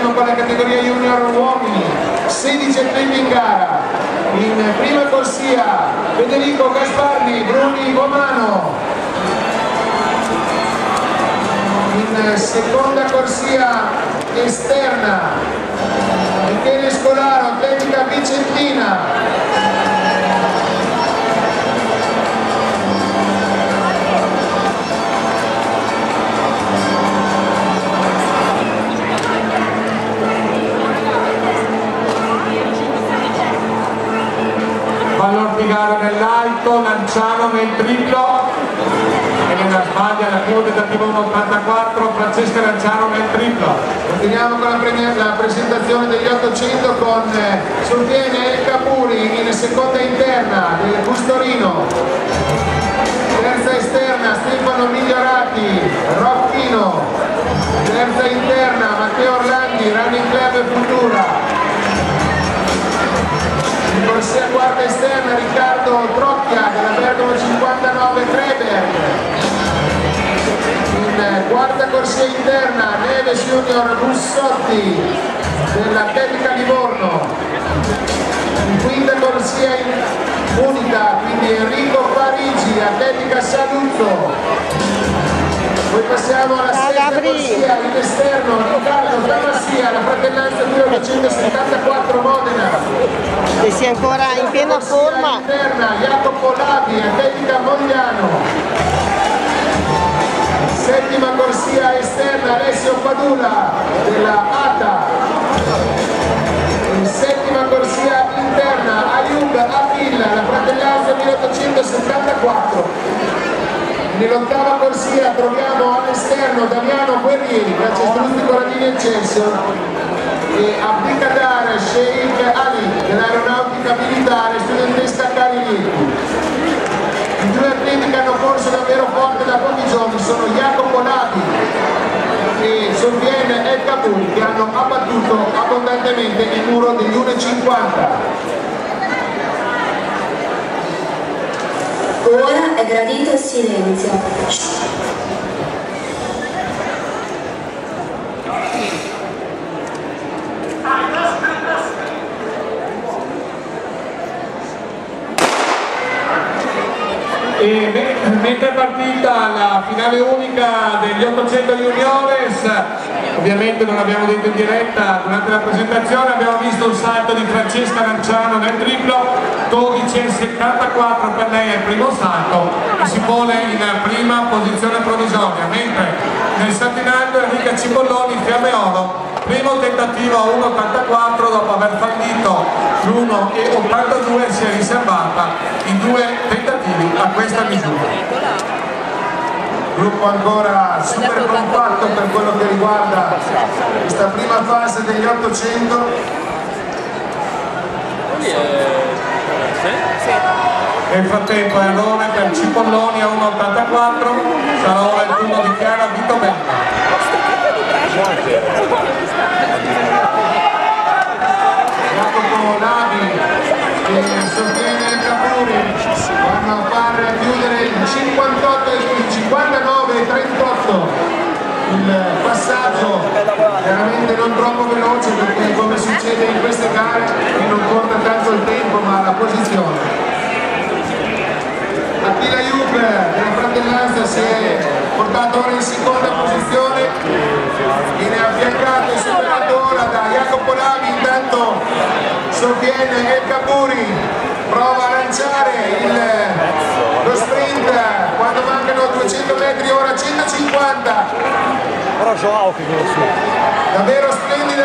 Continuiamo con la categoria junior uomini, 16 atleti in gara. In prima corsia Federico Gasparri, Bruni Romano. In seconda corsia esterna Michele Scolaro, atletica vicentina. Gara nell'alto, Lanciano nel triplo e nella sbaglia la più tentativa 1,84, Francesca Lanciano nel triplo. Continuiamo con la presentazione degli 800 con Sorviene El Capuri in seconda interna del Bustorino, terza esterna Stefano Migliorati, Rocchino, terza interna Matteo Orlandi, Running Club Futura. Corsia quarta esterna Riccardo Trocchia della Bergamo 59 Treberg. In quarta corsia interna Neves Junior Bussotti della Tecnica Livorno. In quinta corsia unica quindi Enrico Parigi, Atletica Saluzzo. Poi passiamo alla sesta corsia in esterno Riccardo Tamassia, la Fratellanza 1974 Modena. E si è ancora in piena forma. Interna Jacopo Lavi, Atletica Mogliano. Settima corsia esterna Alessio Padula della ATA. In settima corsia interna Ayub Abil, la Fratellanza 1874. Nell'ottava corsia troviamo all'esterno Damiano Guerrieri, calcestruzzi Corradini Excelsior, e Abdicadar Sheikh Ali dell'aeronautica militare studentesca Cariglietti. I due atleti che hanno corso davvero forte da pochi giorni sono Jacopo Lavi e Sorviene El Capuri, che hanno abbattuto abbondantemente il muro degli 1,50. Ora è gradito il silenzio. E mentre è partita la finale unica degli 800 juniores, ovviamente non abbiamo detto in diretta durante la presentazione, abbiamo visto un salto di Francesca Lanciano nel triplo, 12,74 per lei è il primo salto e si pone in prima posizione provvisoria, mentre nel salto in alto Enrica Cipolloni, Fiamme Oro, primo tentativo a 1,84, dopo aver fallito l'1,82 si è riservata i due tentativi a questa misura. Gruppo ancora super compatto per quello che riguarda questa prima fase degli 800. Nel frattempo errore per Cipolloni a 1,84, sarà ora il turno di Chiara Vitobella. Jacopo Lavi e Sorviene El Capuri vanno a far chiudere il 58 e il 59 e 38. Il passaggio chiaramente non troppo veloce, perché come succede in queste gare non conta tanto il tempo ma la posizione. Attila Ayub della Fratellanza si è portato ora in seconda posizione, viene affiancato e superato ora da Jacopo Lavi. Intanto Sorviene El Capuri prova a lanciare lo sprint quando mancano 200 metri, ora 150. Però Joao che davvero splendido